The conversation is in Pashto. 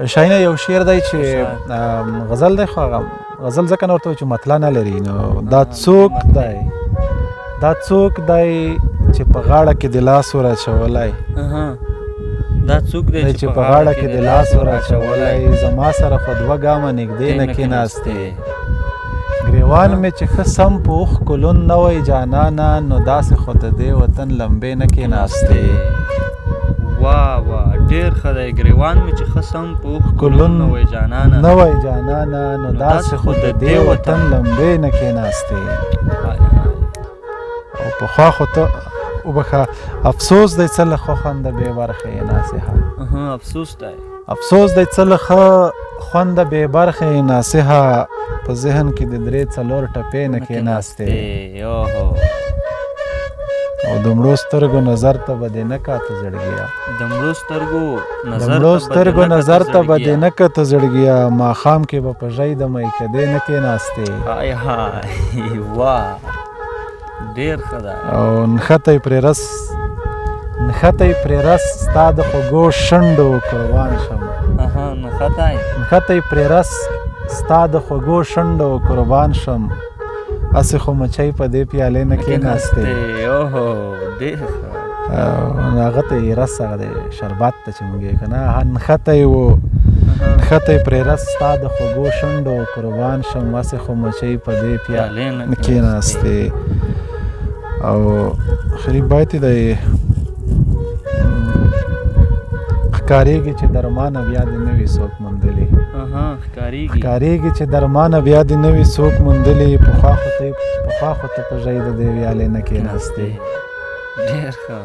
شاهینه یو شعر دی چې غزل دی خو هغه غزل ځکه نه ورته وایي چې مطلع نه لري نو دا څوک دی چې په غاړه کې د لاس ور دا څوک دی چې په غاړه کې د لاس ور اچولی زما سره خو دوه ګامه نږدې نه کېناستې ګریوان مې چې ښه سم په اوښکو لوند نه وی جانانه نو داسې خو د دې وطن لمبې نه کېناستې واه واه ډېر ښه دی ګریوان مې چې ښه سم په اوښکو لوند نه وی جانانه نو داسې خو د دې وطن لمبې نه کېناستې او پخوا خو ته وبخه افسوس دی څه له ښه خونده بې برخې یې ناصحه افسوس دی څه له ښه خونده بې برخې یې ناصحه په ذهن کې د درې څلور ټپې نه کېناستې او د مړو سترګو نظر ته به دې نه کاته زړګیه د مړو سترګو نظر ته به دې نه کاته زړګیه ماښام کې به په ژۍ د میکدې نه کېناستې واه ډېر ښه ده او نښتی پرې رس ستا د خوږو شونډو قربان شم نښتی پرې رس ستا د خوږو شونډو قربان شم هسې خو مچۍ په دې پیالې نه کېناستې هغه ته یې رس هغه د شربت ته چې موږ یې که نه نښتی پرې رس ستا د خوږو شونډو قربان شم هسې خو مچۍ په دې پیالې نه کېناستې او خریب باید دی ښکارېږي چې درمانه بیا دې نه وي څوک موندلي ښکارېږي چې درمانه بیا دې نه وي څوک موندلي پخوا خو ته په ژۍ د دې ویالې نه کېناستې ډېر ښه